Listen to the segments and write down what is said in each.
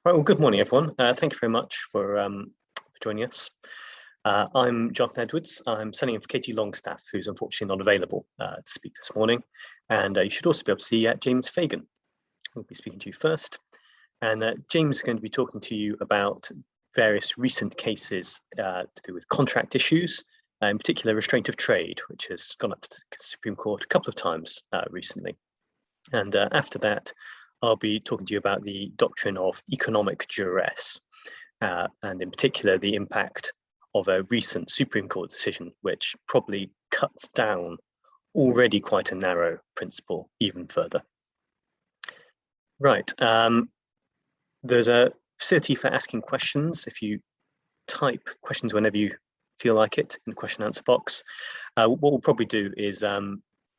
Right, well, good morning, everyone. Thank you very much for joining us. I'm Jonathan Edwards. I'm standing in for Katie Longstaff, who's unfortunately not available to speak this morning. And you should also be able to see James Fagan, who'll be speaking to you first. And James is going to be talking to you about various recent cases to do with contract issues, in particular restraint of trade, which has gone up to the Supreme Court a couple of times recently. And after that, I'll be talking to you about the doctrine of economic duress, and in particular, the impact of a recent Supreme Court decision, which probably cuts down already quite a narrow principle even further. Right, there's a facility for asking questions. If you type questions whenever you feel like it in the question and answer box, what we'll probably do is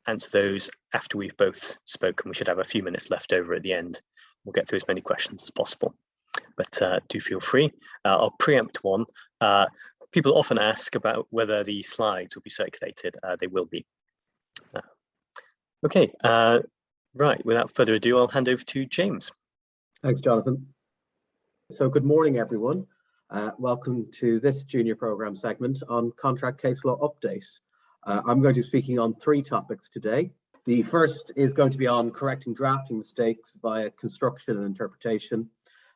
answer those after we've both spoken. We should have a few minutes left over at the end. We'll get through as many questions as possible, but do feel free. I'll preempt one. People often ask about whether the slides will be circulated. They will be. Okay, right, without further ado, I'll hand over to James. Thanks, Jonathan. So good morning, everyone. Welcome to this junior programme segment on Contract Case Law Update. I'm going to be speaking on three topics today. The first is going to be on correcting drafting mistakes via construction and interpretation.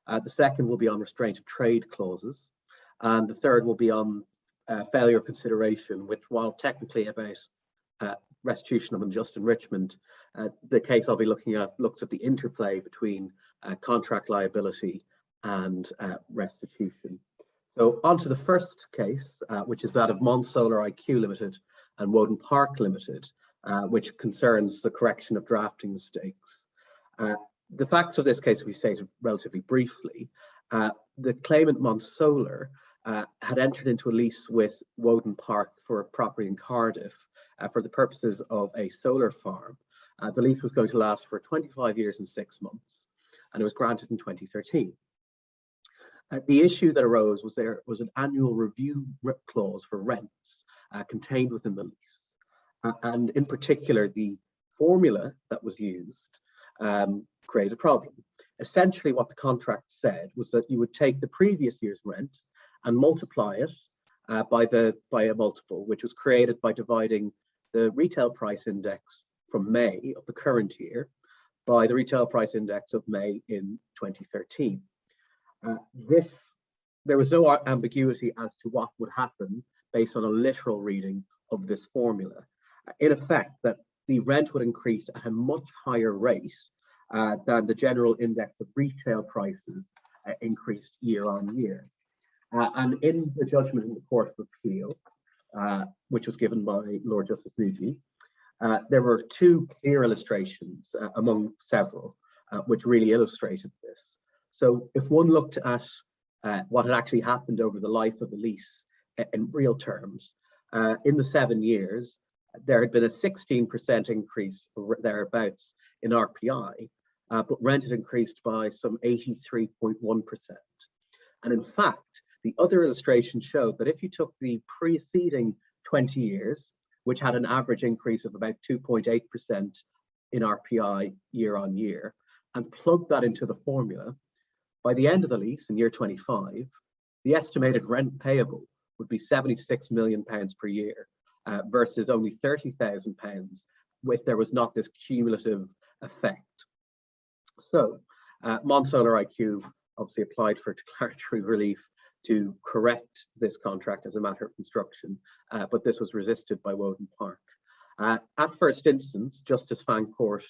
The second will be on restraint of trade clauses. And the third will be on failure of consideration, which, while technically about restitution of unjust enrichment, the case I'll be looking at looks at the interplay between contract liability and restitution. So on to the first case, which is that of Monsolar IQ Limited and Woden Park Limited, which concerns the correction of drafting mistakes. The facts of this case will be stated relatively briefly. The claimant Monsolar had entered into a lease with Woden Park for a property in Cardiff for the purposes of a solar farm. The lease was going to last for 25 years and 6 months, and it was granted in 2013. The issue that arose was there was an annual review clause for rents contained within the lease. And in particular, the formula that was used created a problem. Essentially, what the contract said was that you would take the previous year's rent and multiply it by a multiple, which was created by dividing the retail price index from May of the current year by the retail price index of May in 2013. There was no ambiguity as to what would happen based on a literal reading of this formula. In effect, that the rent would increase at a much higher rate than the general index of retail prices increased year on year. And in the judgment in the Court of Appeal, which was given by Lord Justice Nugent, there were two clear illustrations among several, which really illustrated this. So if one looked at what had actually happened over the life of the lease in real terms, in the 7 years, there had been a 16% increase or thereabouts in RPI, but rent had increased by some 83.1%. And in fact, the other illustration showed that if you took the preceding 20 years, which had an average increase of about 2.8% in RPI year on year, and plugged that into the formula, by the end of the lease in year 25, the estimated rent payable would be £76 million per year versus only £30,000 if there was not this cumulative effect. So Monsolar IQ obviously applied for declaratory relief to correct this contract as a matter of construction, but this was resisted by Woden Park. At first instance, Justice Fancourt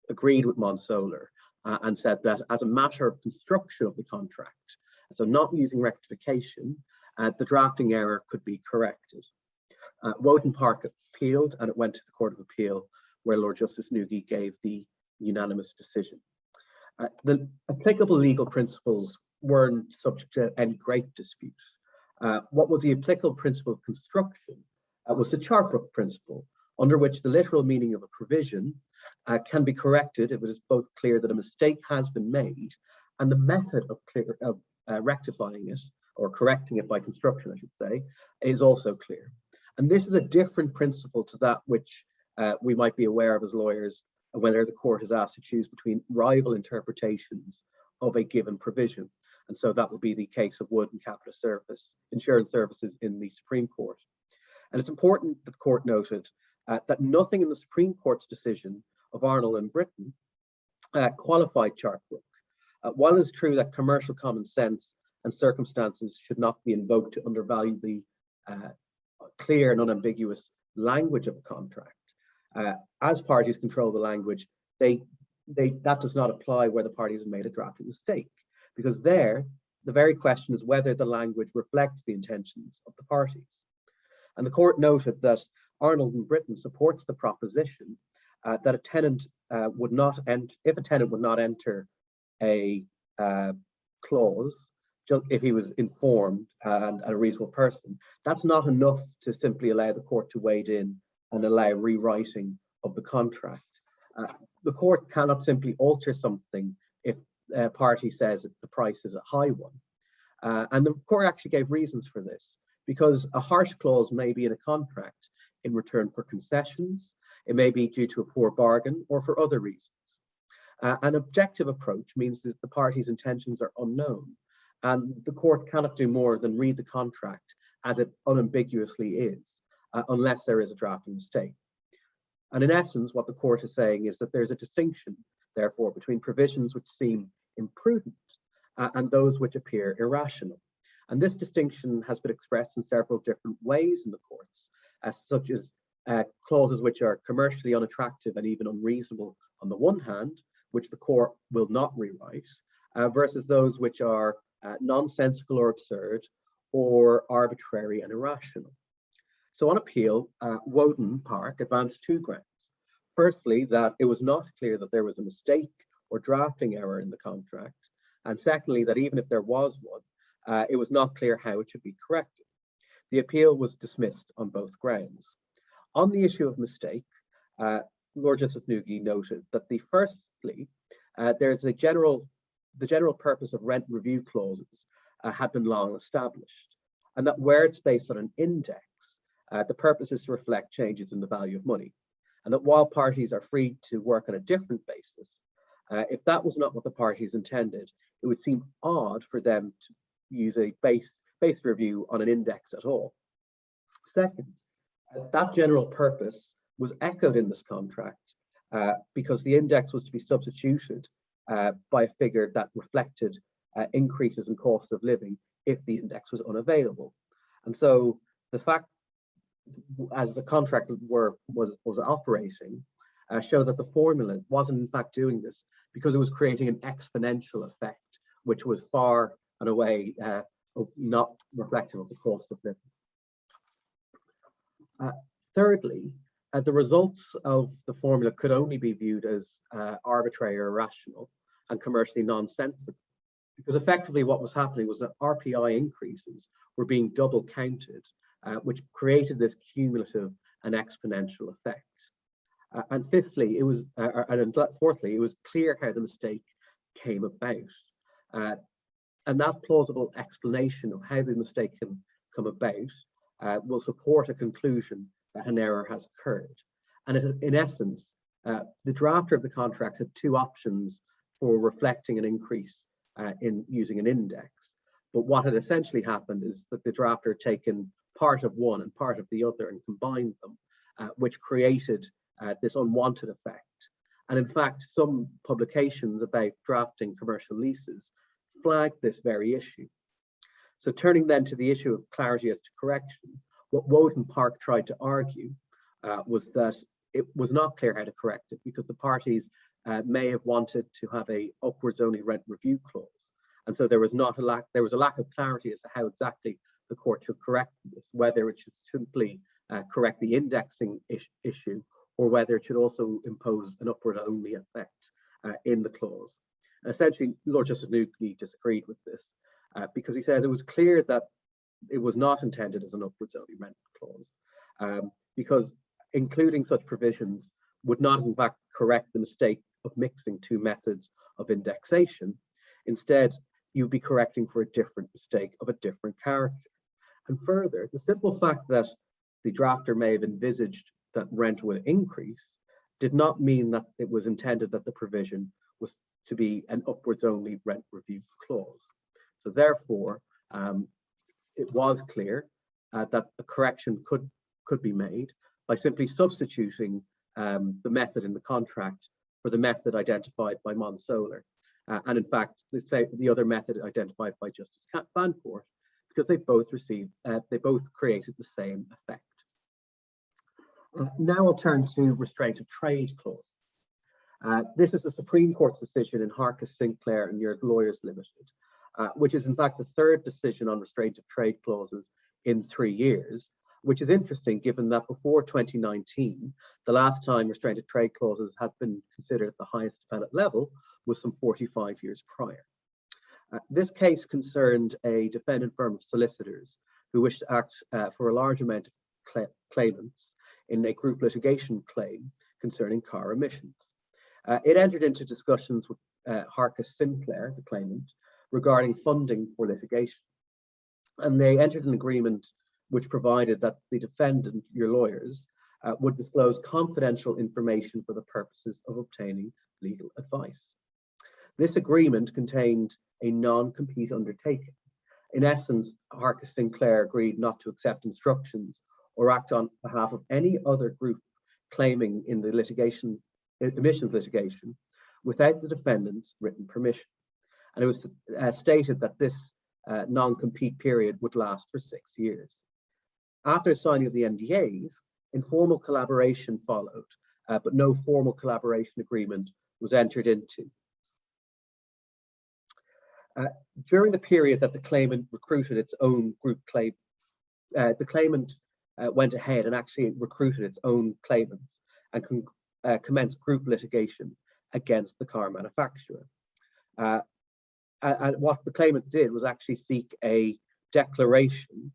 agreed with Monsolar and said that as a matter of construction of the contract, so not using rectification, the drafting error could be corrected. Woden Park appealed, and it went to the Court of Appeal, where Lord Justice Nugent gave the unanimous decision. The applicable legal principles weren't subject to any great dispute. What was the applicable principle of construction was the Chartbrook Principle, under which the literal meaning of a provision can be corrected if it is both clear that a mistake has been made and the method of rectifying it, or correcting it by construction, I should say, is also clear. And this is a different principle to that which we might be aware of as lawyers, whether the court is asked to choose between rival interpretations of a given provision. And so that would be the case of Woden Capital Insurance Services in the Supreme Court. And it's important that the court noted that nothing in the Supreme Court's decision of Arnold and Britton qualified Chartbrook. While it's true that commercial common sense and circumstances should not be invoked to undervalue the clear and unambiguous language of a contract, as parties control the language, that does not apply where the parties have made a drafting mistake, because there, the very question is whether the language reflects the intentions of the parties. And the court noted that Arnold and Britton supports the proposition that a tenant would not enter, if a tenant would not enter a clause, just if he was informed and a reasonable person, that's not enough to simply allow the court to wade in and allow rewriting of the contract. The court cannot simply alter something if a party says that the price is a high one. And the court actually gave reasons for this, because a harsh clause may be in a contract in return for concessions, it may be due to a poor bargain or for other reasons. An objective approach means that the party's intentions are unknown, and the court cannot do more than read the contract as it unambiguously is, unless there is a drafting mistake. And in essence, what the court is saying is that there's a distinction, therefore, between provisions which seem imprudent and those which appear irrational. And this distinction has been expressed in several different ways in the courts, such as clauses which are commercially unattractive and even unreasonable on the one hand, which the court will not rewrite, versus those which are nonsensical or absurd or arbitrary and irrational. So on appeal, Woden Park advanced two grounds. Firstly, that it was not clear that there was a mistake or drafting error in the contract. And secondly, that even if there was one, it was not clear how it should be corrected. The appeal was dismissed on both grounds. On the issue of mistake, Lord Justice Nugent noted that firstly, there's the general purpose of rent review clauses had been long established, and that where it's based on an index, the purpose is to reflect changes in the value of money, and that while parties are free to work on a different basis, if that was not what the parties intended, it would seem odd for them to use a base review on an index at all. Second, that general purpose was echoed in this contract because the index was to be substituted by a figure that reflected increases in cost of living if the index was unavailable. And so the fact, as the contract was operating, showed that the formula wasn't in fact doing this because it was creating an exponential effect, which was far and away not reflective of the cost of living. Thirdly, the results of the formula could only be viewed as arbitrary or irrational and commercially nonsensical, because effectively what was happening was that RPI increases were being double counted, which created this cumulative and exponential effect. And fifthly, fourthly, it was clear how the mistake came about. And that plausible explanation of how the mistake can come about will support a conclusion that an error has occurred. And in essence, the drafter of the contract had two options for reflecting an increase in using an index. But what had essentially happened is that the drafter had taken part of one and part of the other and combined them, which created this unwanted effect. And in fact, some publications about drafting commercial leases flagged this very issue. So turning then to the issue of clarity as to correction, what Woden Park tried to argue was that it was not clear how to correct it because the parties may have wanted to have a upwards only rent review clause. And so there was a lack of clarity as to how exactly the court should correct this, whether it should simply correct the indexing issue or whether it should also impose an upward only effect in the clause. And essentially, Lord Justice Nugent disagreed with this because he says it was clear that it was not intended as an upwards only rent clause because including such provisions would not in fact correct the mistake of mixing two methods of indexation. Instead, you'd be correcting for a different mistake of a different character. And further, the simple fact that the drafter may have envisaged that rent would increase did not mean that it was intended that the provision was to be an upwards only rent review clause. So therefore, it was clear that a correction could be made by simply substituting the method in the contract for the method identified by Monsolar. And in fact, let's say the other method identified by Justice Fancourt, because they both created the same effect. Now I'll turn to restraint of trade clause. This is the Supreme Court's decision in Harcus Sinclair and Your Lawyers Limited, which is in fact the third decision on restraint of trade clauses in 3 years, which is interesting given that before 2019, the last time restraint of trade clauses had been considered at the highest appellate level was some 45 years prior. This case concerned a defendant firm of solicitors who wished to act for a large amount of claimants in a group litigation claim concerning car emissions. It entered into discussions with Harcus Sinclair, the claimant, regarding funding for litigation. And they entered an agreement which provided that the defendant, your lawyers, would disclose confidential information for the purposes of obtaining legal advice. This agreement contained a non-compete undertaking. In essence, Harcus Sinclair agreed not to accept instructions or act on behalf of any other group claiming in the emissions litigation without the defendant's written permission. And it was stated that this non-compete period would last for 6 years. After signing of the NDAs, informal collaboration followed, but no formal collaboration agreement was entered into. During the period that the claimant recruited its own group claim, the claimant went ahead and actually recruited its own claimants and commenced group litigation against the car manufacturer. And what the claimant did was actually seek a declaration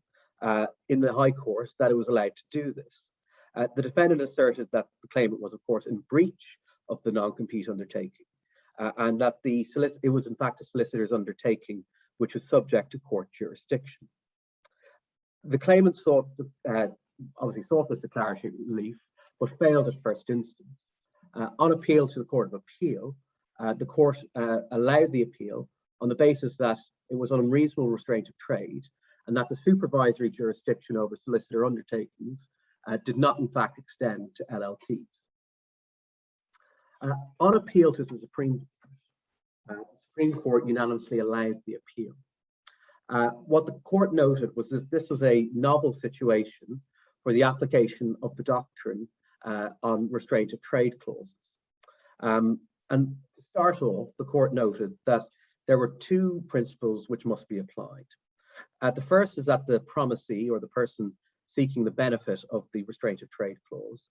in the High Court that it was allowed to do this. The defendant asserted that the claimant was, of course, in breach of the non-compete undertaking, and that it was in fact a solicitor's undertaking which was subject to court jurisdiction. The claimant obviously sought this declaratory relief, but failed at first instance. On appeal to the Court of Appeal, the court allowed the appeal on the basis that it was an unreasonable restraint of trade and that the supervisory jurisdiction over solicitor undertakings did not in fact extend to LLPs. On appeal to the Supreme Court unanimously allowed the appeal. What the court noted was that this was a novel situation for the application of the doctrine on restraint of trade clauses. And to start off, the court noted that there were two principles which must be applied. The first is that the promisee, or the person seeking the benefit of the restraint of trade clause,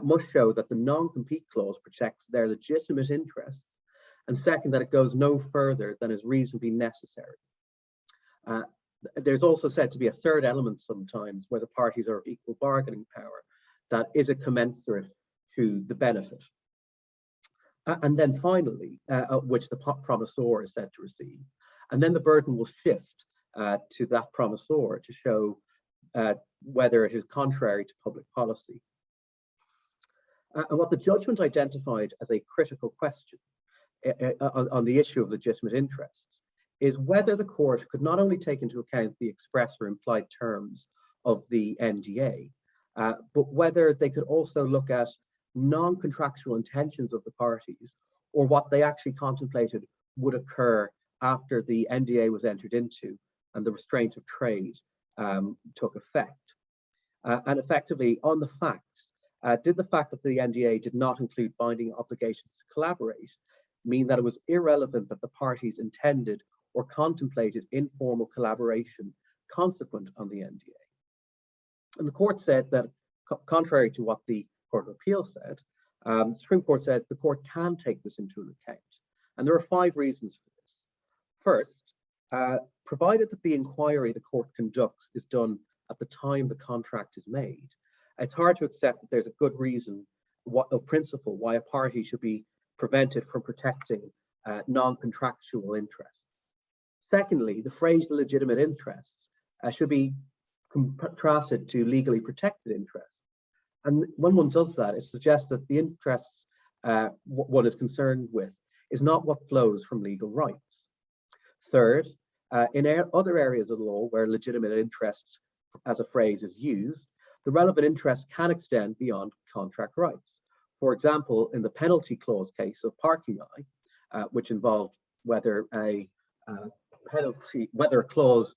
must show that the non-compete clause protects their legitimate interests, and second, that it goes no further than is reasonably necessary. There's also said to be a third element sometimes where the parties are of equal bargaining power, that is a commensurate to the benefit. And then finally, which the promisor is said to receive. And then the burden will shift to that promisor to show whether it is contrary to public policy. And what the judgment identified as a critical question on the issue of legitimate interests is whether the court could not only take into account the express or implied terms of the NDA, but whether they could also look at non-contractual intentions of the parties, or what they actually contemplated would occur after the NDA was entered into and the restraint of trade took effect. And effectively, on the facts, did the fact that the NDA did not include binding obligations to collaborate mean that it was irrelevant that the parties intended or contemplated informal collaboration consequent on the NDA? And the court said that, contrary to what the Court of Appeal said, the Supreme Court said the court can take this into account. And there are 5 reasons for this. First, provided that the inquiry the court conducts is done at the time the contract is made, it's hard to accept that there's a good reason of principle why a party should be prevented from protecting non-contractual interests. Secondly, the phrase legitimate interests should be contrasted to legally protected interests. And when one does that, it suggests that the interests one is concerned with is not what flows from legal rights. Third, in other areas of the law where legitimate interest as a phrase is used, the relevant interest can extend beyond contract rights. For example, in the penalty clause case of parking eye, which involved whether a clause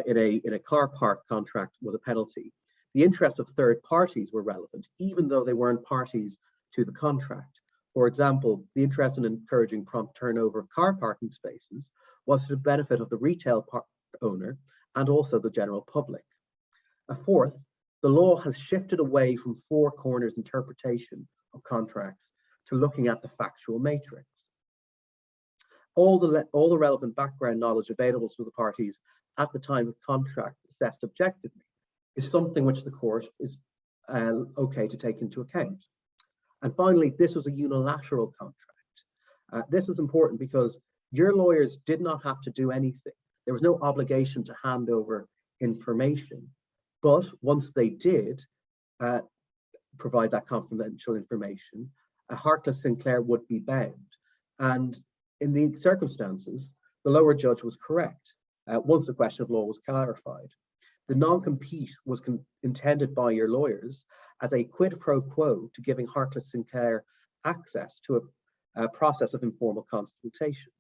in a car park contract was a penalty, the interests of third parties were relevant, even though they weren't parties to the contract. For example, the interest in encouraging prompt turnover of car parking spaces was to the benefit of the retail owner and also the general public. Fourth, the law has shifted away from four corners interpretation of contracts to looking at the factual matrix. All the relevant background knowledge available to the parties at the time of contract assessed objectively is something which the court is okay to take into account. And finally, this was a unilateral contract. This is important because your lawyers did not have to do anything. There was no obligation to hand over information, but once they did provide that confidential information, Harkless Sinclair would be bound. And in the circumstances, the lower judge was correct once the question of law was clarified. The non-compete was intended by your lawyers as a quid pro quo to giving Harkless Sinclair access to a process of informal consultation.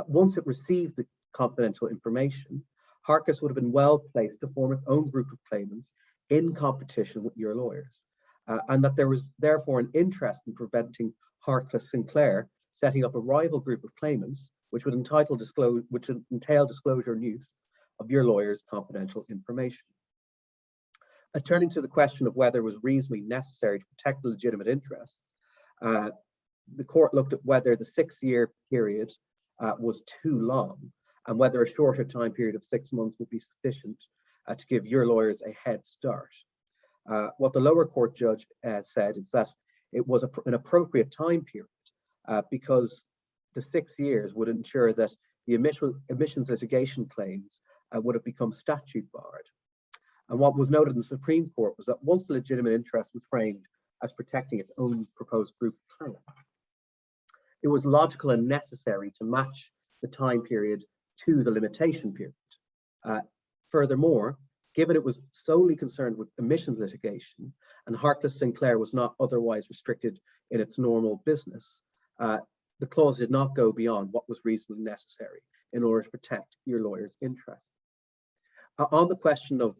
Once it received the confidential information, Harkless would have been well placed to form its own group of claimants in competition with your lawyers, and that there was therefore an interest in preventing Harkless Sinclair setting up a rival group of claimants, which would entail disclosure and use of your lawyer's confidential information. Turning to the question of whether it was reasonably necessary to protect the legitimate interests, the court looked at whether the 6-year period was too long and whether a shorter time period of 6 months would be sufficient to give your lawyers a head start. What the lower court judge said is that it was an appropriate time period because the 6 years would ensure that the emissions litigation claims would have become statute barred. And what was noted in the Supreme Court was that once the legitimate interest was framed as protecting its own proposed group of claimants, it was logical and necessary to match the time period to the limitation period. Furthermore, given it was solely concerned with emissions litigation and Harkless Sinclair was not otherwise restricted in its normal business, the clause did not go beyond what was reasonably necessary in order to protect your lawyer's interest. On the question of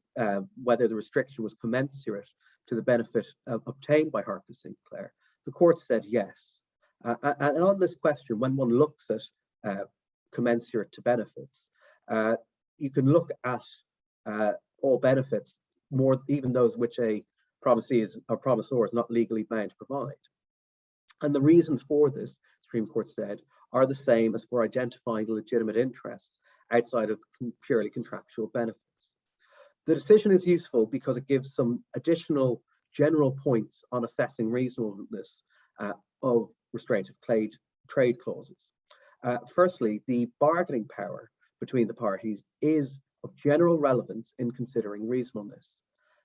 whether the restriction was commensurate to the benefit obtained by Harkless Sinclair, the court said yes. And on this question, when one looks at commensurate to benefits, you can look at all benefits, even those which a promisee or promisor is not legally bound to provide. And the reasons for this, Supreme Court said, are the same as for identifying legitimate interests outside of purely contractual benefits. The decision is useful because it gives some additional general points on assessing reasonableness of restraint of trade clauses. Firstly, the bargaining power between the parties is of general relevance in considering reasonableness.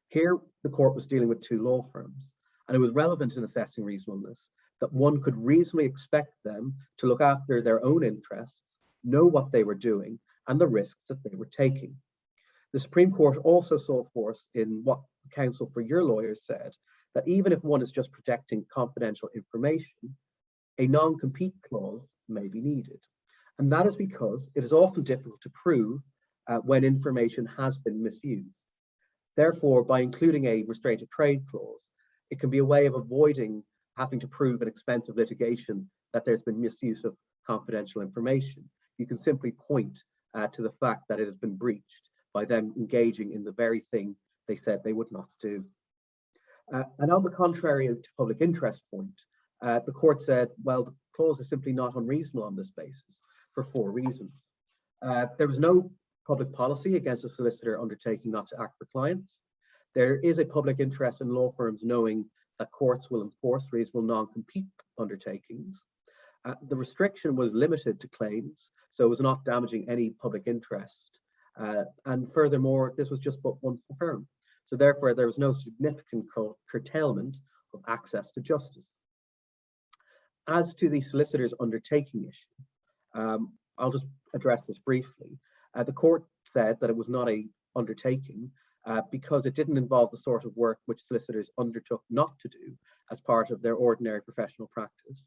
Here, the court was dealing with two law firms, and it was relevant in assessing reasonableness that one could reasonably expect them to look after their own interests, know what they were doing, and the risks that they were taking. The Supreme Court also saw force in what counsel for your lawyers said, that even if one is just protecting confidential information, a non-compete clause may be needed. And that is because it is often difficult to prove when information has been misused. Therefore, by including a restraint of trade clause, it can be a way of avoiding having to prove in expensive litigation that there's been misuse of confidential information. You can simply point to the fact that it has been breached by them engaging in the very thing they said they would not do. And on the contrary to public interest point, the court said, well, the clause is simply not unreasonable on this basis for 4 reasons. There was no public policy against a solicitor undertaking not to act for clients. There is a public interest in law firms knowing that courts will enforce reasonable non-compete undertakings. The restriction was limited to claims, so it was not damaging any public interest. And furthermore, this was just but one firm. So therefore, there was no significant curtailment of access to justice. As to the solicitor's undertaking issue, I'll just address this briefly. The court said that it was not a undertaking because it didn't involve the sort of work which solicitors undertook not to do as part of their ordinary professional practice.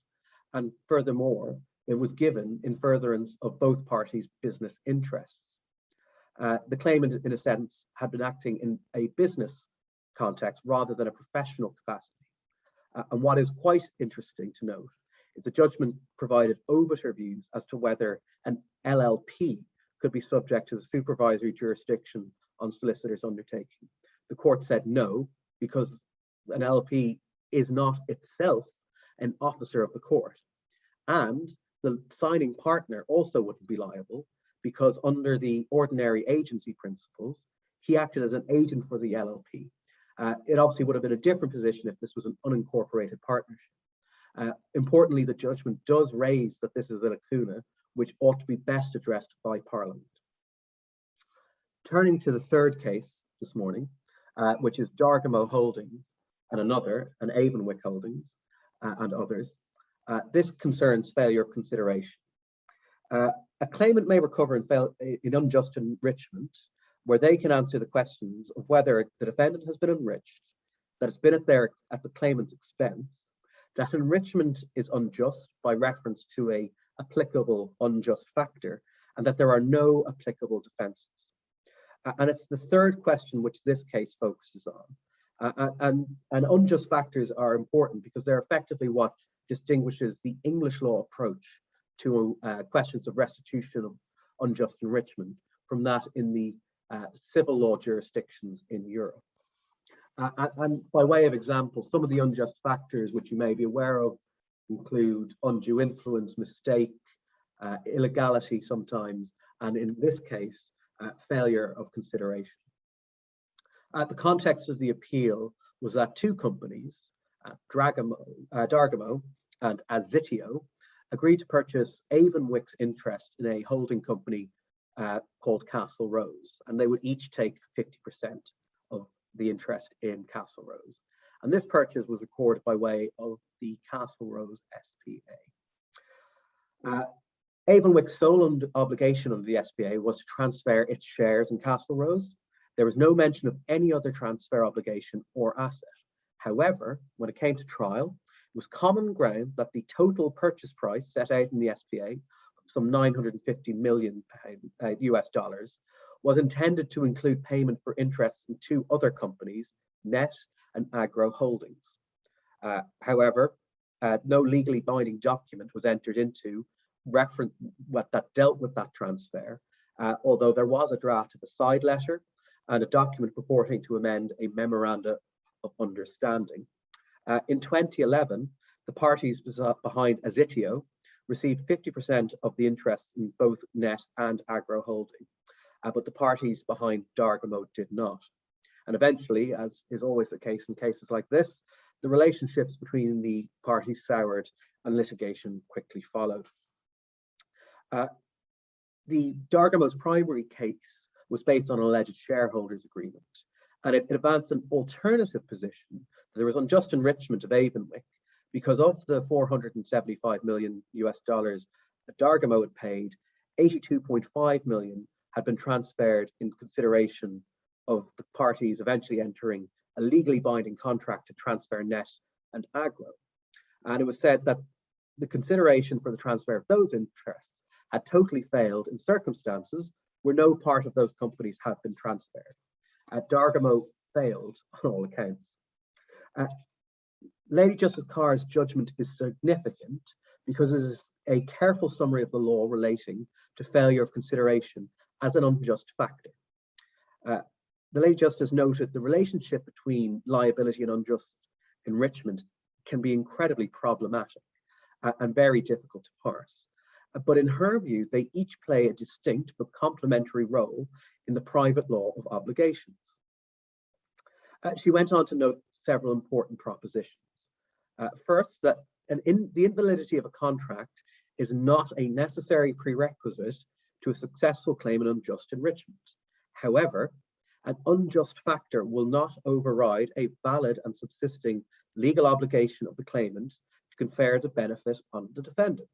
And furthermore, it was given in furtherance of both parties' business interests. The claimant, in a sense, had been acting in a business context rather than a professional capacity. And what is quite interesting to note is the judgment provided obiter views as to whether an LLP could be subject to the supervisory jurisdiction on solicitors' undertaking. The court said no, because an LLP is not itself an officer of the court. And the signing partner also wouldn't be liable because under the ordinary agency principles, he acted as an agent for the LLP. It obviously would have been a different position if this was an unincorporated partnership. Importantly, the judgment does raise that this is a lacuna which ought to be best addressed by Parliament. Turning to the third case this morning, which is Dargamo Holdings and another, an Avonwick Holdings and others. This concerns failure of consideration. A claimant may recover in unjust enrichment where they can answer the questions of whether the defendant has been enriched, that it's been at the claimant's expense, that enrichment is unjust by reference to a applicable unjust factor, and that there are no applicable defences. And it's the third question which this case focuses on. And unjust factors are important because they're effectively what distinguishes the English law approach to questions of restitution of unjust enrichment from that in the civil law jurisdictions in Europe. And by way of example, some of the unjust factors which you may be aware of include undue influence, mistake, illegality sometimes, and in this case, failure of consideration. The context of the appeal was that two companies, Dargamo and Azitio, agreed to purchase Avonwick's interest in a holding company called Castle Rose, and they would each take 50% of the interest in Castle Rose. And this purchase was recorded by way of the Castle Rose SPA. Avonwick's sole obligation under the SPA was to transfer its shares in Castle Rose. There was no mention of any other transfer obligation or asset. However, when it came to trial, it was common ground that the total purchase price set out in the SPA of some $950 million US dollars was intended to include payment for interests in two other companies, Net and Agro Holdings. However, no legally binding document was entered into that dealt with that transfer, although there was a draft of a side letter and a document purporting to amend a memoranda of understanding. In 2011, the parties behind Azitio received 50% of the interest in both Net and Agro Holding, but the parties behind Dargamo did not. And eventually, as is always the case in cases like this, the relationships between the parties soured and litigation quickly followed. The Dargamo's primary case was based on an alleged shareholders agreement, and it advanced an alternative position that there was unjust enrichment of Avonwick because of the $475 million US dollars that Dargamo had paid, 82.5 million had been transferred in consideration of the parties eventually entering a legally binding contract to transfer Net and Agro. And it was said that the consideration for the transfer of those interests had totally failed in circumstances where no part of those companies had been transferred. Dargamo failed on all accounts. Lady Justice Carr's judgment is significant because it is a careful summary of the law relating to failure of consideration as an unjust factor. The Lady Justice noted the relationship between liability and unjust enrichment can be incredibly problematic and very difficult to parse. But in her view, they each play a distinct but complementary role in the private law of obligations. She went on to note several important propositions. First, that the invalidity of a contract is not a necessary prerequisite to a successful claim in unjust enrichment. However, an unjust factor will not override a valid and subsisting legal obligation of the claimant to confer the benefit on the defendant.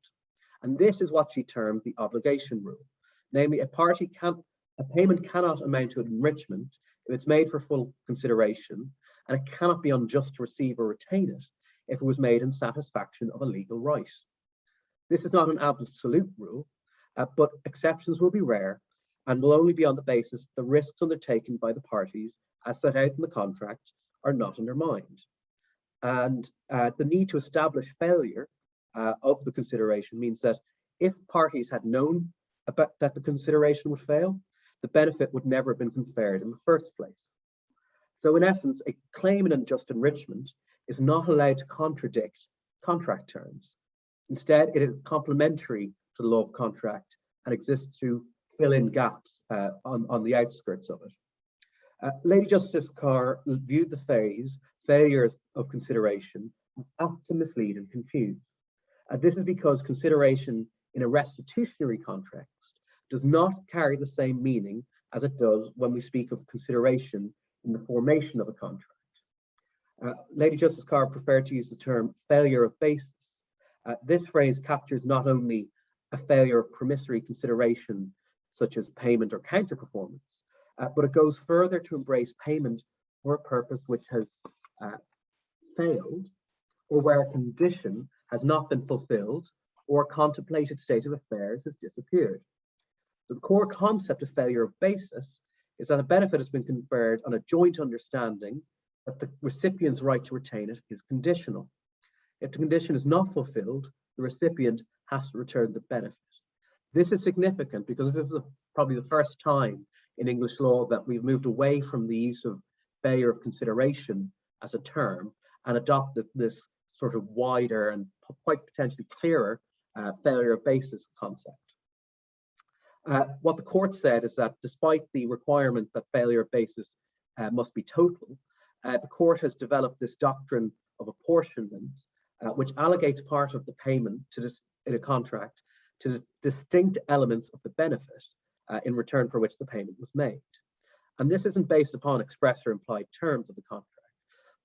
And this is what she termed the obligation rule. Namely, a payment cannot amount to enrichment if it's made for full consideration, and it cannot be unjust to receive or retain it if it was made in satisfaction of a legal right. This is not an absolute rule, but exceptions will be rare and will only be on the basis the risks undertaken by the parties as set out in the contract are not undermined. And the need to establish failure of the consideration means that if parties had known that the consideration would fail, the benefit would never have been conferred in the first place. So in essence, a claim in unjust enrichment is not allowed to contradict contract terms. Instead, it is complementary to the law of contract and exists to fill in gaps on the outskirts of it. Lady Justice Carr viewed the phrase failures of consideration as apt to mislead and confuse. This is because consideration in a restitutionary context does not carry the same meaning as it does when we speak of consideration in the formation of a contract. Lady Justice Carr preferred to use the term failure of basis. This phrase captures not only a failure of promissory consideration, such as payment or counter-performance, but it goes further to embrace payment for a purpose which has failed, or where a condition has not been fulfilled, or a contemplated state of affairs has disappeared. The core concept of failure of basis is that a benefit has been conferred on a joint understanding that the recipient's right to retain it is conditional. If the condition is not fulfilled, the recipient has to return the benefit. This is significant because this is probably the first time in English law that we've moved away from the use of failure of consideration as a term and adopted this sort of wider and quite potentially clearer failure of basis concept. What the court said is that despite the requirement that failure of basis must be total, the court has developed this doctrine of apportionment, which allocates part of the payment to this in a contract to the distinct elements of the benefit in return for which the payment was made. And this isn't based upon express or implied terms of the contract,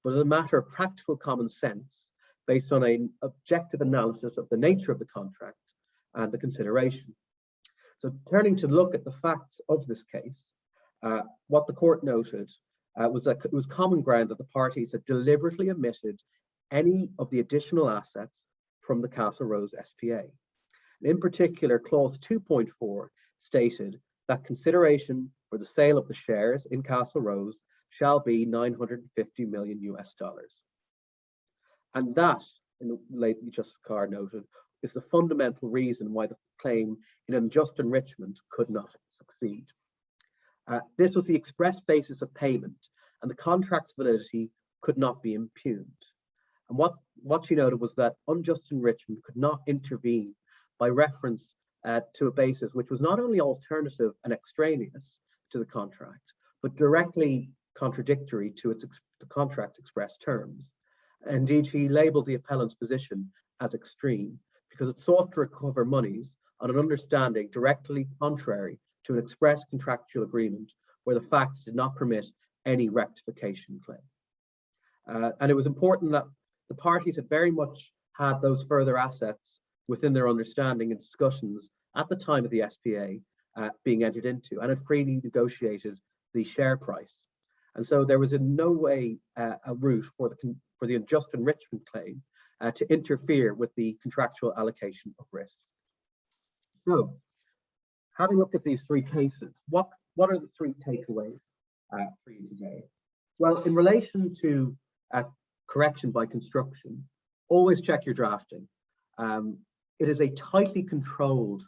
but is a matter of practical common sense based on an objective analysis of the nature of the contract and the consideration. So turning to look at the facts of this case, what the court noted was that it was common ground that the parties had deliberately omitted any of the additional assets from the Castle Rose SPA. In particular, clause 2.4 stated that consideration for the sale of the shares in Castle Rose shall be $950 million US. And that, in the Lady Justice Carr noted, is the fundamental reason why the claim in unjust enrichment could not succeed. This was the express basis of payment, and the contract's validity could not be impugned. And what she noted was that unjust enrichment could not intervene by reference to a basis which was not only alternative and extraneous to the contract, but directly contradictory to the contract's express terms. Indeed, she labelled the appellant's position as extreme because it sought to recover monies on an understanding directly contrary to an express contractual agreement where the facts did not permit any rectification claim. And it was important that the parties had very much had those further assets within their understanding and discussions at the time of the SPA being entered into, and had freely negotiated the share price. And so there was in no way a route for the unjust enrichment claim to interfere with the contractual allocation of risk. So, having looked at these three cases, what are the three takeaways for you today? Well, in relation to correction by construction, always check your drafting. It is a tightly controlled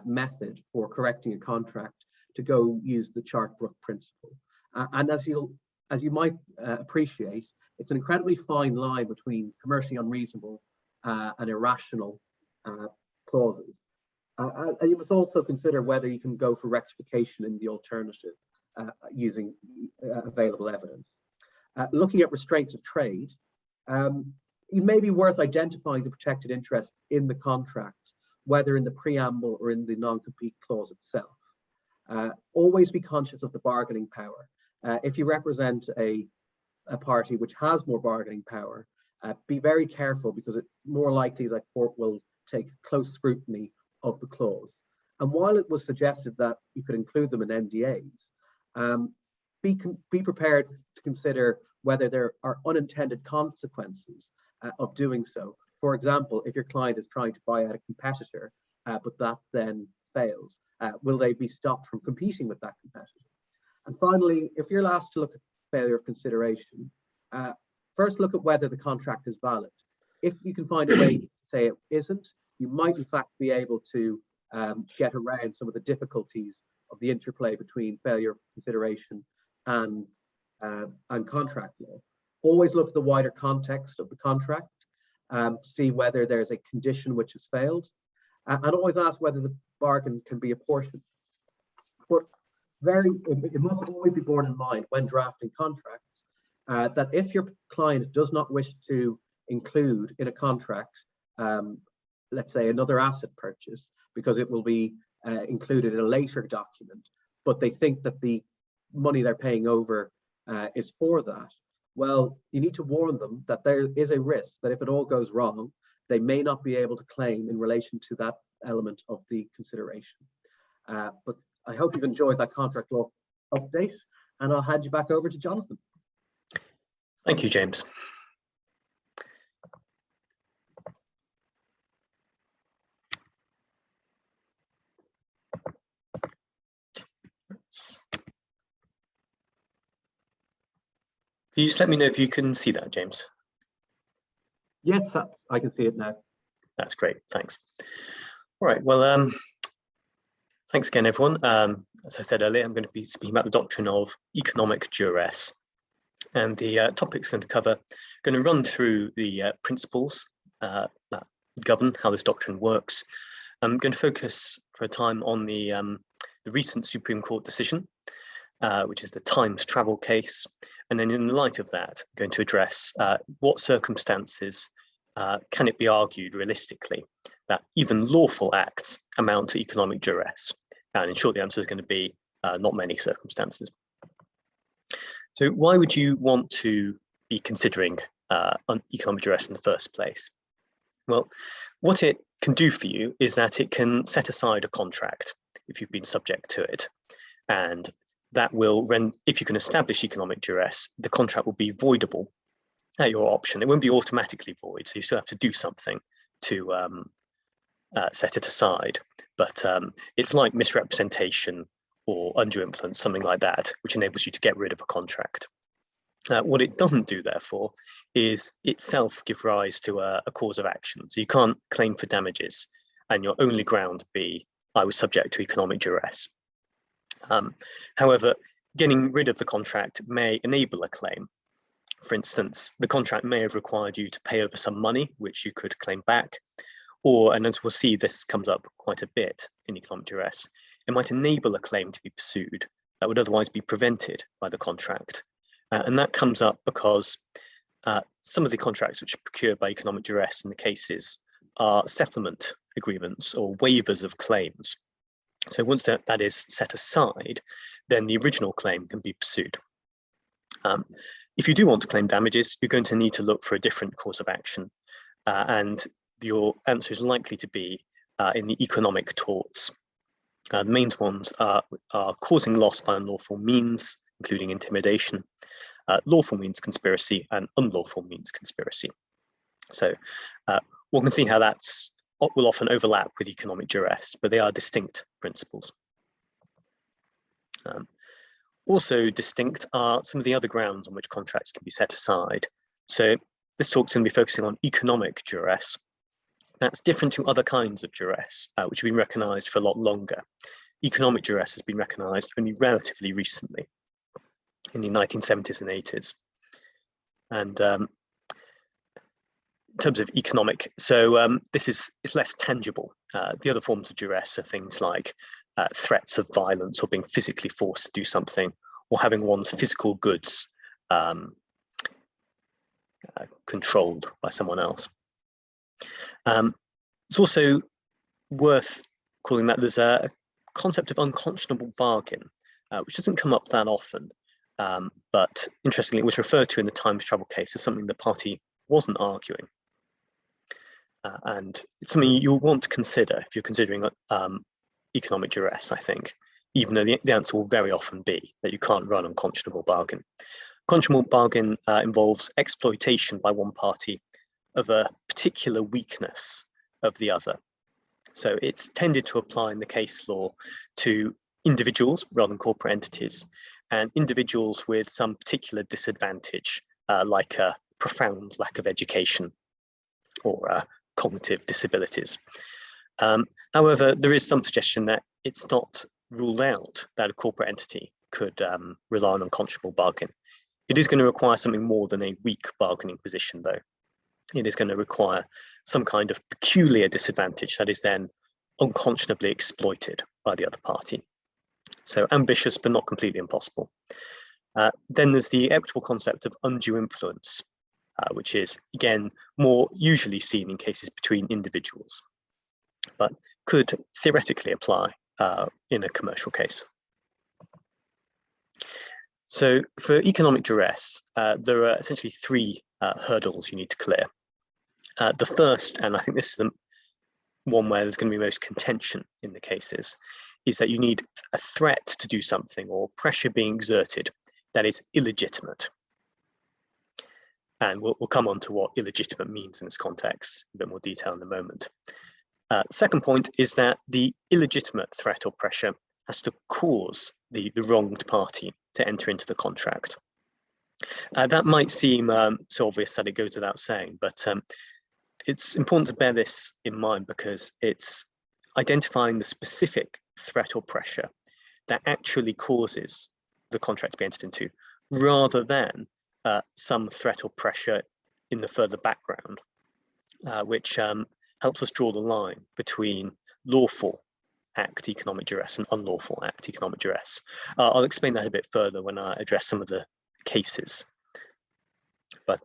method for correcting a contract to go use the Chartbrook Principle. And as you might appreciate, it's an incredibly fine line between commercially unreasonable and irrational clauses. And you must also consider whether you can go for rectification in the alternative using available evidence. Looking at restraints of trade, it may be worth identifying the protected interest in the contract, whether in the preamble or in the non-compete clause itself. Always be conscious of the bargaining power. If you represent a party which has more bargaining power, be very careful, because it's more likely that court will take close scrutiny of the clause. And while it was suggested that you could include them in NDAs, be prepared to consider whether there are unintended consequences of doing so. For example, if your client is trying to buy out a competitor, but that then fails, will they be stopped from competing with that competitor? And finally, if you're asked to look at failure of consideration, first look at whether the contract is valid. If you can find a way to say it isn't, you might in fact be able to get around some of the difficulties of the interplay between failure of consideration and contract law. Always look at the wider context of the contract, to see whether there's a condition which has failed, and always ask whether the bargain can be apportioned. But it must always be borne in mind when drafting contracts that if your client does not wish to include in a contract, let's say another asset purchase, because it will be included in a later document, but they think that the money they're paying over is for that, well, you need to warn them that there is a risk that if it all goes wrong, they may not be able to claim in relation to that element of the consideration. But I hope you've enjoyed that contract law update, and I'll hand you back over to Jonathan. Thank you, James. Can you just let me know if you can see that, James? Yes, I can see it now. That's great, thanks. All right, well, thanks again, everyone. As I said earlier, I'm going to be speaking about the doctrine of economic duress. And the topic's going to run through the principles that govern how this doctrine works. I'm going to focus for a time on the recent Supreme Court decision, which is the Times travel case. And then in the light of that, I'm going to address what circumstances can it be argued realistically that even lawful acts amount to economic duress? And in short, the answer is going to be not many circumstances. So why would you want to be considering economic duress in the first place? Well, what it can do for you is that it can set aside a contract if you've been subject to it. And that will, if you can establish economic duress, the contract will be voidable at your option. It won't be automatically void, so you still have to do something to set it aside. But it's like misrepresentation or undue influence, something like that, which enables you to get rid of a contract. What it doesn't do, therefore, is itself give rise to a cause of action. So you can't claim for damages, and your only ground be, I was subject to economic duress. However, getting rid of the contract may enable a claim. For instance, the contract may have required you to pay over some money, which you could claim back, or, and as we'll see, this comes up quite a bit in economic duress, it might enable a claim to be pursued that would otherwise be prevented by the contract. And that comes up because some of the contracts which are procured by economic duress in the cases are settlement agreements or waivers of claims. So once that is set aside, then the original claim can be pursued. If you do want to claim damages, you're going to need to look for a different course of action. And your answer is likely to be in the economic torts. The main ones are causing loss by unlawful means, including intimidation, lawful means conspiracy, and unlawful means conspiracy. So one can see how that's will often overlap with economic duress, but they are distinct principles. Also distinct are some of the other grounds on which contracts can be set aside. So this talk's going to be focusing on economic duress. That's different to other kinds of duress, which have been recognised for a lot longer. Economic duress has been recognised only relatively recently, in the 1970s and 80s. And in terms of economic, so this is less tangible. The other forms of duress are things like threats of violence or being physically forced to do something, or having one's physical goods controlled by someone else. It's also worth calling that there's a concept of unconscionable bargain, which doesn't come up that often, but interestingly, it was referred to in the Times travel case as something the party wasn't arguing. And it's something you'll want to consider if you're considering economic duress, I think, even though the answer will very often be that you can't run unconscionable bargain. Unconscionable bargain involves exploitation by one party of a particular weakness of the other. So it's tended to apply in the case law to individuals rather than corporate entities, and individuals with some particular disadvantage, like a profound lack of education or cognitive disabilities. However, there is some suggestion that it's not ruled out that a corporate entity could rely on unconscionable bargain. It is going to require something more than a weak bargaining position, though. It is going to require some kind of peculiar disadvantage that is then unconscionably exploited by the other party. So ambitious, but not completely impossible. Then there's the equitable concept of undue influence, which is, again, more usually seen in cases between individuals, but could theoretically apply in a commercial case. So for economic duress, there are essentially three hurdles you need to clear. The first, and I think this is the one where there's going to be most contention in the cases, is that you need a threat to do something or pressure being exerted that is illegitimate. And we'll come on to what illegitimate means in this context in a bit more detail in a moment. Second point is that the illegitimate threat or pressure has to cause the wronged party to enter into the contract. That might seem so obvious that it goes without saying, but it's important to bear this in mind because it's identifying the specific threat or pressure that actually causes the contract to be entered into, rather than some threat or pressure in the further background, which helps us draw the line between lawful act economic duress and unlawful act economic duress. I'll explain that a bit further when I address some of the cases. But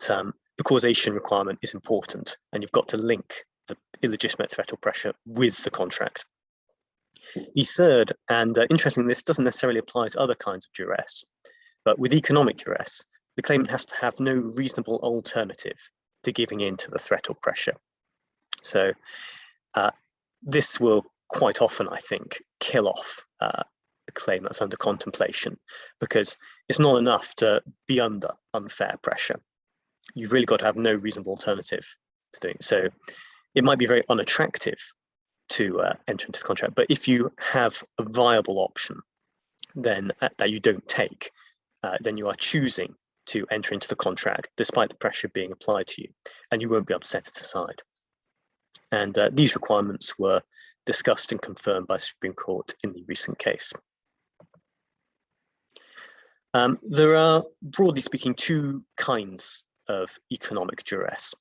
the causation requirement is important, and you've got to link the illegitimate threat or pressure with the contract. The third, and interestingly, this doesn't necessarily apply to other kinds of duress, but with economic duress, the claimant has to have no reasonable alternative to giving in to the threat or pressure. So this will quite often, I think, kill off a claim that's under contemplation, because it's not enough to be under unfair pressure. You've really got to have no reasonable alternative to doing it. So it might be very unattractive to enter into the contract, but if you have a viable option then that you don't take, then you are choosing to enter into the contract despite the pressure being applied to you, and you won't be able to set it aside. And these requirements were discussed and confirmed by the Supreme Court in the recent case. There are, broadly speaking, two kinds of economic duress.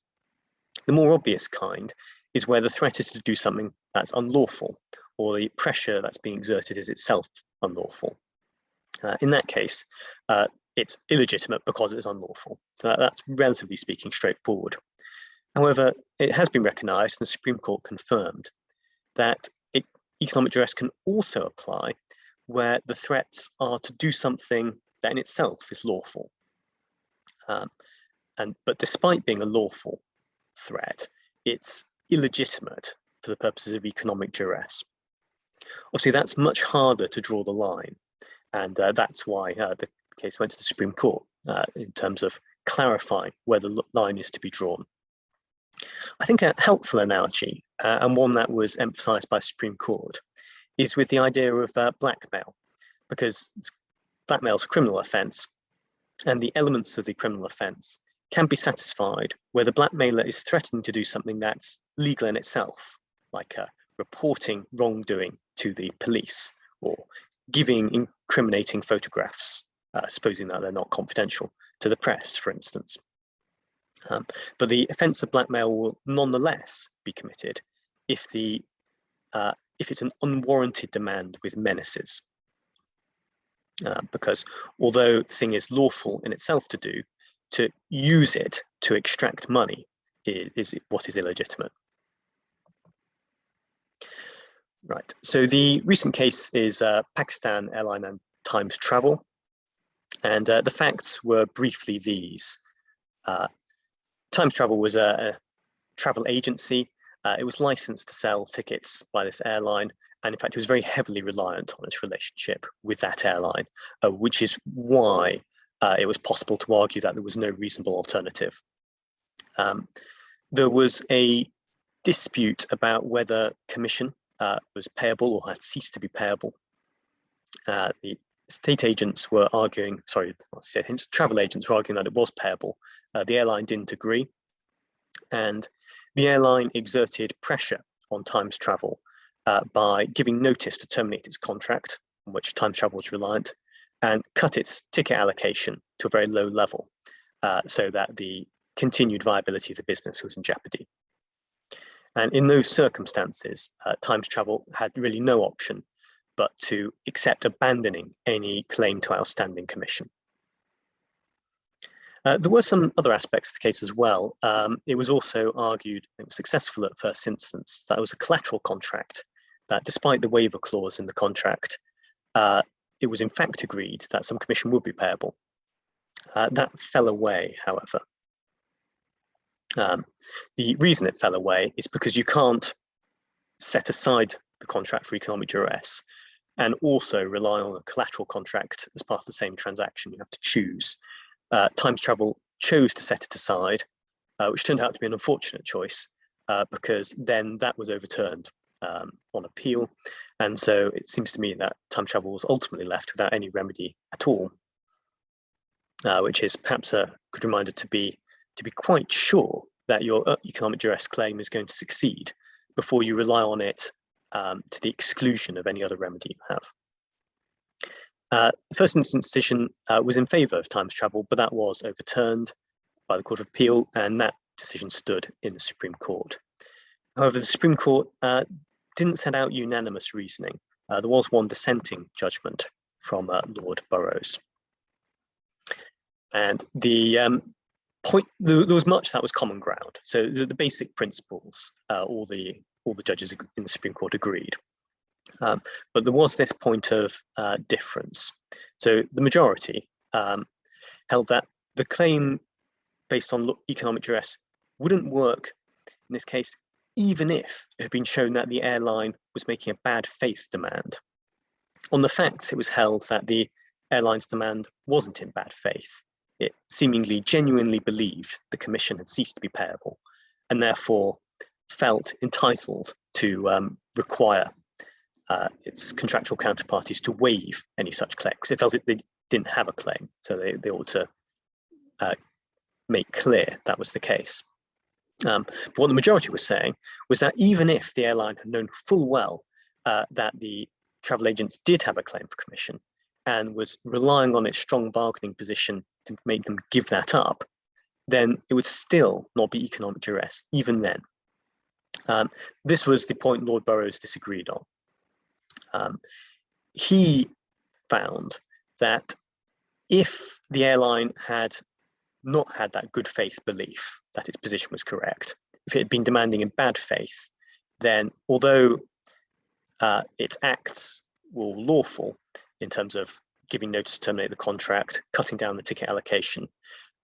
The more obvious kind is where the threat is to do something that's unlawful, or the pressure that's being exerted is itself unlawful. In that case, it's illegitimate because it's unlawful. So that's relatively speaking straightforward. However, it has been recognised, and the Supreme Court confirmed, that economic duress can also apply where the threats are to do something that in itself is lawful. But despite being a lawful threat, it's illegitimate for the purposes of economic duress. Obviously, that's much harder to draw the line, and that's why the case went to the Supreme Court in terms of clarifying where the line is to be drawn. I think a helpful analogy, and one that was emphasised by the Supreme Court, is with the idea of blackmail, because blackmail is a criminal offence, and the elements of the criminal offence can be satisfied where the blackmailer is threatening to do something that's legal in itself, like reporting wrongdoing to the police or giving incriminating photographs, supposing that they're not confidential, to the press, for instance. But the offence of blackmail will nonetheless be committed if it's an unwarranted demand with menaces. Because although the thing is lawful in itself to do, to use it to extract money is what is illegitimate. Right, so the recent case is Pakistan Airline and Times Travel, and the facts were briefly these. Times Travel was a travel agency. It was licensed to sell tickets by this airline, and in fact, it was very heavily reliant on its relationship with that airline, which is why it was possible to argue that there was no reasonable alternative. There was a dispute about whether commission was payable or had ceased to be payable. The estate agents were arguing, sorry, not estate agents, travel agents were arguing that it was payable. The airline didn't agree, and the airline exerted pressure on Times Travel by giving notice to terminate its contract, on which Times Travel was reliant, and cut its ticket allocation to a very low level, so that the continued viability of the business was in jeopardy. And in those circumstances, Times Travel had really no option but to accept abandoning any claim to outstanding commission. There were some other aspects of the case as well. It was also argued, it was successful at first instance, that it was a collateral contract, that despite the waiver clause in the contract, it was in fact agreed that some commission would be payable. That fell away, however. The reason it fell away is because you can't set aside the contract for economic duress and also rely on a collateral contract as part of the same transaction. You have to choose. Times Travel chose to set it aside, which turned out to be an unfortunate choice because then that was overturned on appeal. And so it seems to me that Times Travel was ultimately left without any remedy at all, which is perhaps a good reminder to be quite sure that your economic duress claim is going to succeed before you rely on it to the exclusion of any other remedy you have. The first instance decision was in favour of Times Travel, but that was overturned by the Court of Appeal, and that decision stood in the Supreme Court. However, the Supreme Court didn't set out unanimous reasoning. There was one dissenting judgment from Lord Burrows. And the there was much that was common ground. So the basic principles, all the judges in the Supreme Court agreed. But there was this point of difference. So the majority held that the claim based on economic duress wouldn't work in this case, even if it had been shown that the airline was making a bad faith demand. On the facts, it was held that the airline's demand wasn't in bad faith. It seemingly genuinely believed the commission had ceased to be payable and therefore felt entitled to require its contractual counterparties to waive any such claim, because it felt they didn't have a claim, so they ought to make clear that was the case. But what the majority was saying was that even if the airline had known full well that the travel agents did have a claim for commission and was relying on its strong bargaining position to make them give that up, then it would still not be economic duress, even then. This was the point Lord Burrows disagreed on. He found that if the airline had not had that good faith belief that its position was correct, if it had been demanding in bad faith, then although its acts were lawful in terms of giving notice to terminate the contract, cutting down the ticket allocation,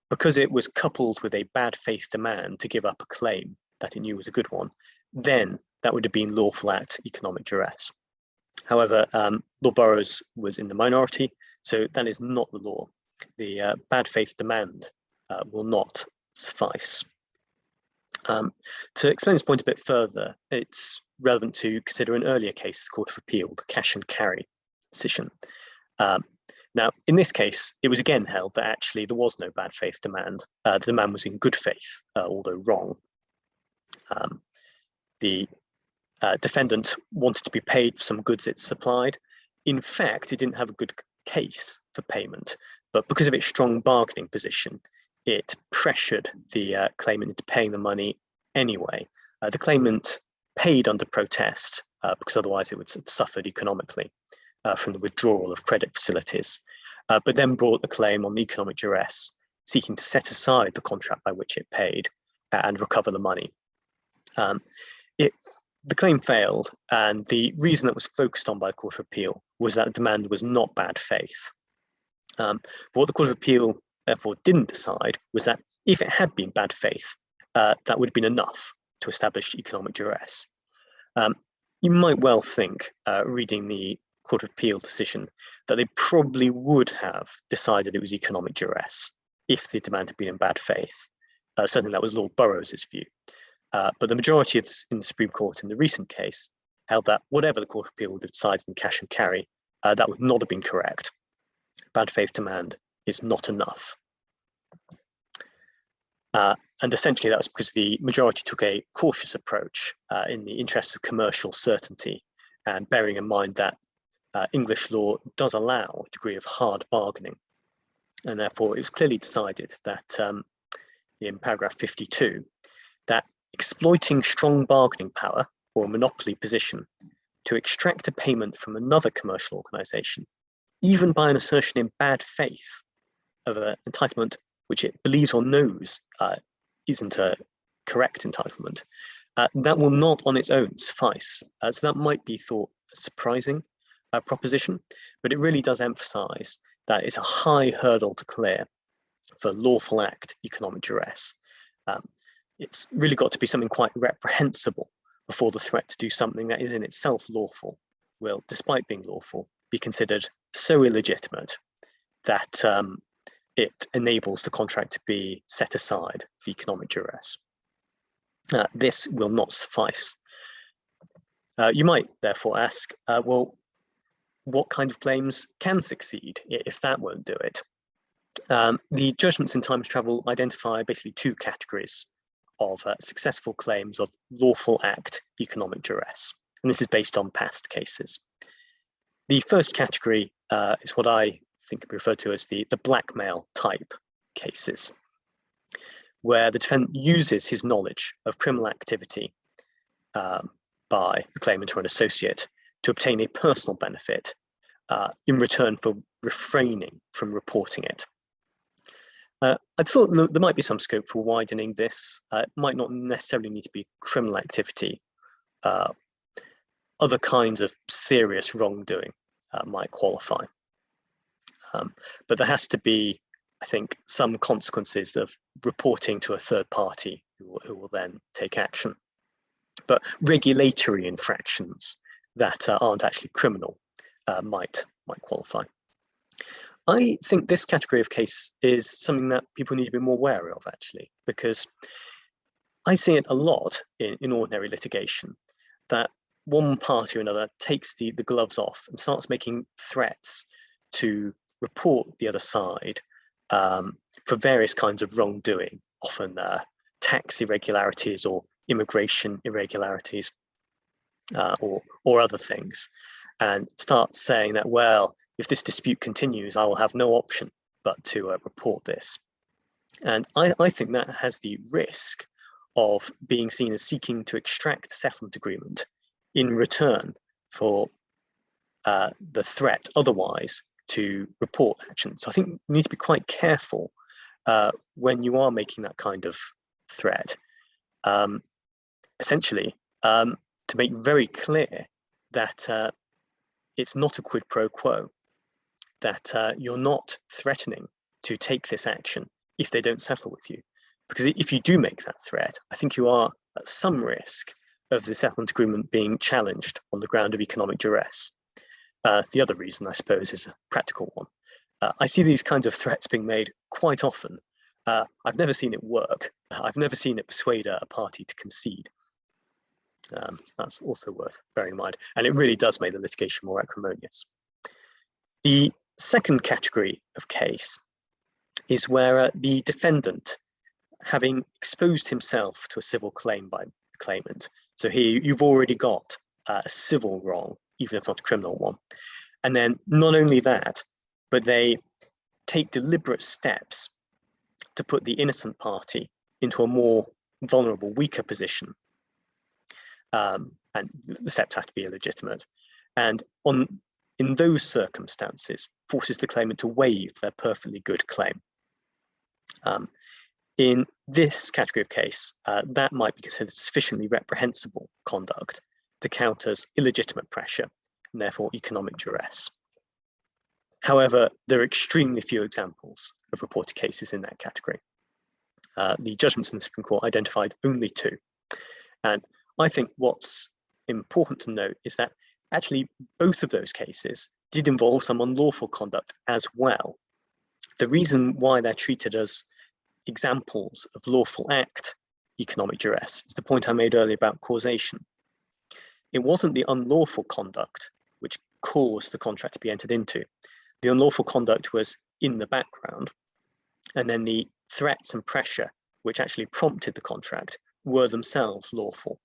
because it was coupled with a bad faith demand to give up a claim that it knew was a good one, then that would have been lawful at economic duress. However, Lord Burrows was in the minority, so that is not the law. The bad faith demand will not suffice. To explain this point a bit further, it's relevant to consider an earlier case of the Court of Appeal, the cash and carry decision. Now, in this case, it was again held that actually there was no bad faith demand. The demand was in good faith, although wrong. The defendant wanted to be paid for some goods it supplied. In fact, it didn't have a good case for payment, but because of its strong bargaining position, it pressured the claimant into paying the money anyway. The claimant paid under protest because otherwise it would have suffered economically from the withdrawal of credit facilities, but then brought the claim on economic duress, seeking to set aside the contract by which it paid and recover the money. The claim failed, and the reason that was focused on by the Court of Appeal was that the demand was not bad faith. But what the Court of Appeal therefore didn't decide was that if it had been bad faith, that would have been enough to establish economic duress. You might well think, reading the Court of Appeal decision, that they probably would have decided it was economic duress if the demand had been in bad faith. Certainly that was Lord Burroughs' view. But the majority in the Supreme Court in the recent case held that whatever the Court of Appeal would have decided in cash and carry, that would not have been correct. Bad faith demand is not enough. And essentially that was because the majority took a cautious approach in the interests of commercial certainty, and bearing in mind that English law does allow a degree of hard bargaining. And therefore it was clearly decided that in paragraph 52, that exploiting strong bargaining power or monopoly position to extract a payment from another commercial organisation, even by an assertion in bad faith of an entitlement which it believes or knows isn't a correct entitlement, that will not on its own suffice. So that might be thought a surprising proposition, but it really does emphasise that it's a high hurdle to clear for lawful act economic duress. It's really got to be something quite reprehensible before the threat to do something that is in itself lawful will, despite being lawful, be considered so illegitimate that it enables the contract to be set aside for economic duress. This will not suffice. You might therefore ask, well, what kind of claims can succeed if that won't do it? The judgments in Time Travel identify basically two categories of successful claims of lawful act economic duress, and this is based on past cases. The first category is what I think can be referred to as the blackmail type cases, where the defendant uses his knowledge of criminal activity by the claimant or an associate to obtain a personal benefit in return for refraining from reporting it. I thought there might be some scope for widening this. It might not necessarily need to be criminal activity. Other kinds of serious wrongdoing might qualify. But there has to be, I think, some consequences of reporting to a third party who will then take action. But regulatory infractions that aren't actually criminal might qualify. I think this category of case is something that people need to be more wary of, actually, because I see it a lot in ordinary litigation, that one party or another takes the gloves off and starts making threats to report the other side for various kinds of wrongdoing, often tax irregularities or immigration irregularities or other things, and starts saying that, well, if this dispute continues, I will have no option but to report this. And I think that has the risk of being seen as seeking to extract a settlement agreement in return for the threat otherwise to report action. So I think you need to be quite careful when you are making that kind of threat. Essentially, to make very clear that it's not a quid pro quo, that you're not threatening to take this action if they don't settle with you. Because if you do make that threat, I think you are at some risk of the settlement agreement being challenged on the ground of economic duress. The other reason, I suppose, is a practical one. I see these kinds of threats being made quite often. I've never seen it work. I've never seen it persuade a party to concede. That's also worth bearing in mind. And it really does make the litigation more acrimonious. The second category of case is where the defendant, having exposed himself to a civil claim by the claimant, so here you've already got a civil wrong, even if not a criminal one, and then not only that, but they take deliberate steps to put the innocent party into a more vulnerable, weaker position, and the steps have to be illegitimate, and in those circumstances forces the claimant to waive their perfectly good claim. In this category of case, that might be considered sufficiently reprehensible conduct to count as illegitimate pressure and therefore economic duress. However, there are extremely few examples of reported cases in that category. The judgments in the Supreme Court identified only 2. And I think what's important to note is that actually both of those cases did involve some unlawful conduct as well. The reason why they're treated as examples of lawful act economic duress is the point I made earlier about causation. It wasn't the unlawful conduct which caused the contract to be entered into. The unlawful conduct was in the background, and then the threats and pressure which actually prompted the contract were themselves lawful.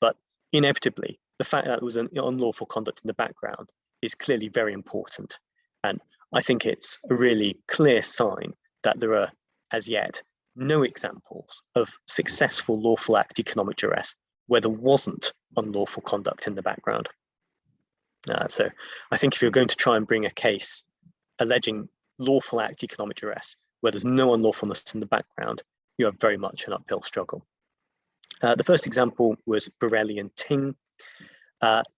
But inevitably, the fact that there was an unlawful conduct in the background is clearly very important. And I think it's a really clear sign that there are, as yet, no examples of successful lawful act economic duress where there wasn't unlawful conduct in the background. So I think if you're going to try and bring a case alleging lawful act economic duress where there's no unlawfulness in the background, you have very much an uphill struggle. The first example was Borelli and Ting.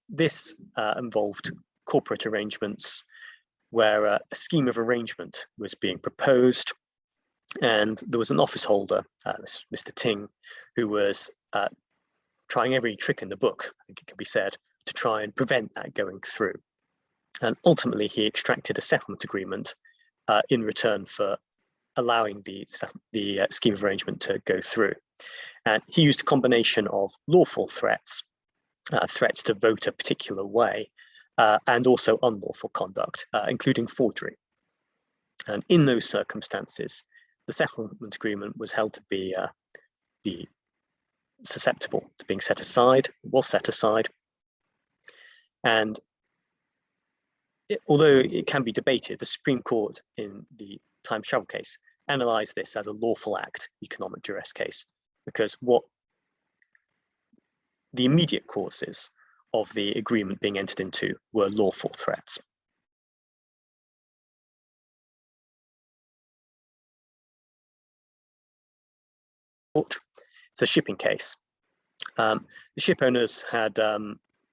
This involved corporate arrangements where a scheme of arrangement was being proposed, and there was an office holder, Mr. Ting, who was trying every trick in the book, I think it can be said, to try and prevent that going through. And ultimately, he extracted a settlement agreement in return for allowing the scheme of arrangement to go through. And he used a combination of lawful threats, threats to vote a particular way, and also unlawful conduct, including forgery. And in those circumstances, the settlement agreement was held to be susceptible to being set aside, was set aside. And although it can be debated, the Supreme Court in the time travel case analysed this as a lawful act economic duress case, because what the immediate causes of the agreement being entered into were lawful threats. It's a shipping case. The ship owners had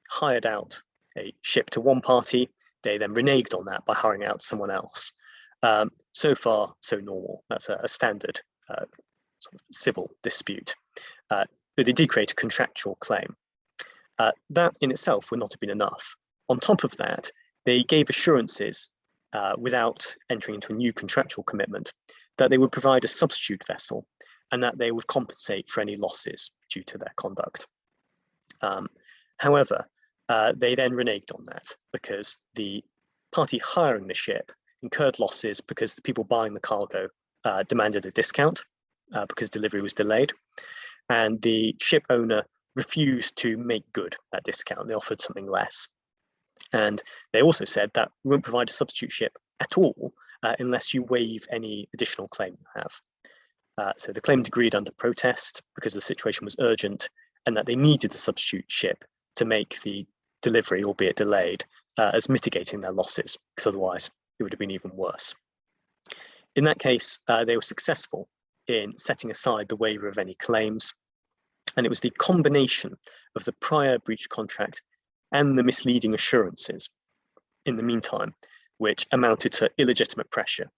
hired out a ship to one party. They then reneged on that by hiring out someone else. So far, so normal. That's a standard sort of civil dispute. But it did create a contractual claim. That in itself would not have been enough. On top of that, they gave assurances without entering into a new contractual commitment that they would provide a substitute vessel and that they would compensate for any losses due to their conduct. However, they then reneged on that because the party hiring the ship incurred losses because the people buying the cargo demanded a discount because delivery was delayed, and the ship owner refused to make good that discount. They offered something less. And they also said that we won't provide a substitute ship at all unless you waive any additional claim you have. So the claimant agreed under protest because the situation was urgent and that they needed the substitute ship to make the delivery, albeit delayed, as mitigating their losses, because otherwise it would have been even worse. In that case, they were successful in setting aside the waiver of any claims, and it was the combination of the prior breach contract and the misleading assurances in the meantime, which amounted to illegitimate pressure,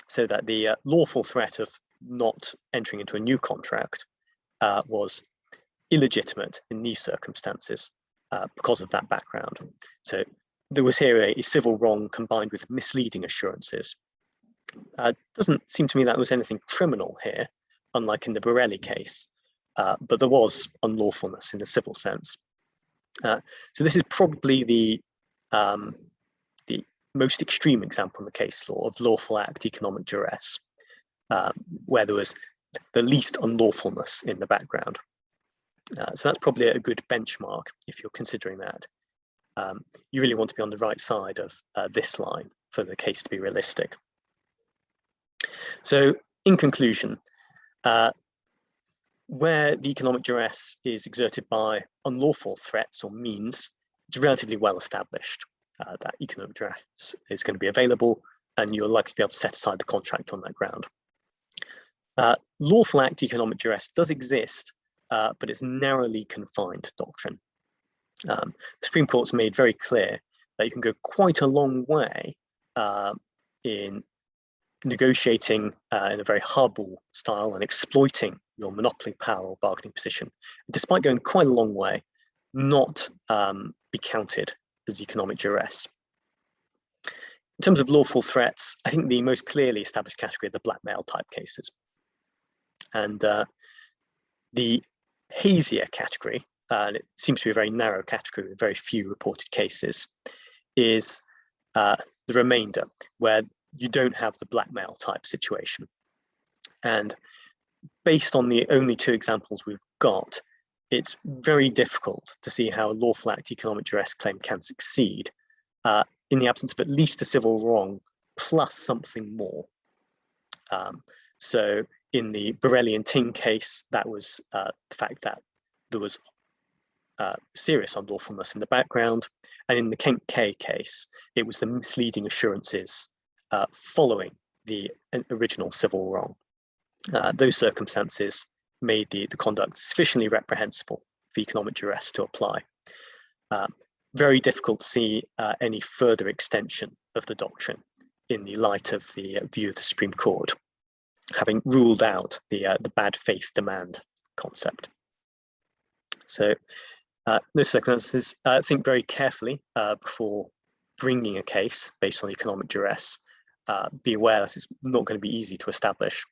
so that the lawful threat of not entering into a new contract was illegitimate in these circumstances because of that background. So there was here a civil wrong combined with misleading assurances. Doesn't seem to me that was anything criminal here, unlike in the Borelli case, but there was unlawfulness in the civil sense. So this is probably the most extreme example in the case law of lawful act economic duress, where there was the least unlawfulness in the background. So that's probably a good benchmark if you're considering that. You really want to be on the right side of this line for the case to be realistic. So in conclusion, where the economic duress is exerted by unlawful threats or means, it's relatively well established that economic duress is going to be available and you're likely to be able to set aside the contract on that ground. Lawful act economic duress does exist, but it's narrowly confined doctrine. The Supreme Court's made very clear that you can go quite a long way in negotiating in a very hardball style and exploiting your monopoly power or bargaining position, despite going quite a long way, not be counted as economic duress. In terms of lawful threats, I think the most clearly established category are the blackmail type cases. And the hazier category, and it seems to be a very narrow category with very few reported cases, is the remainder, where you don't have the blackmail type situation. And based on the only two examples we've got, it's very difficult to see how a lawful act economic duress claim can succeed in the absence of at least a civil wrong plus something more. So in the Borelli and Ting case, that was the fact that there was serious unlawfulness in the background. And in the Kent K case, it was the misleading assurances following the original civil wrong. Those circumstances made the conduct sufficiently reprehensible for economic duress to apply. Very difficult to see any further extension of the doctrine in the light of the view of the Supreme Court, having ruled out the bad faith demand concept. So those circumstances, think very carefully before bringing a case based on economic duress. Be aware that it's not going to be easy to establish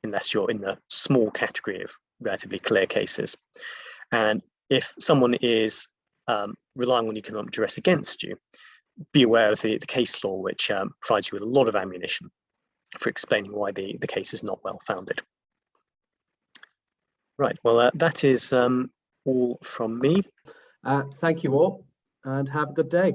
unless you're in the small category of relatively clear cases. And if someone is relying on economic duress against you, be aware of the case law, which provides you with a lot of ammunition for explaining why the case is not well founded. Right, well, that is all from me. Thank you all, and have a good day.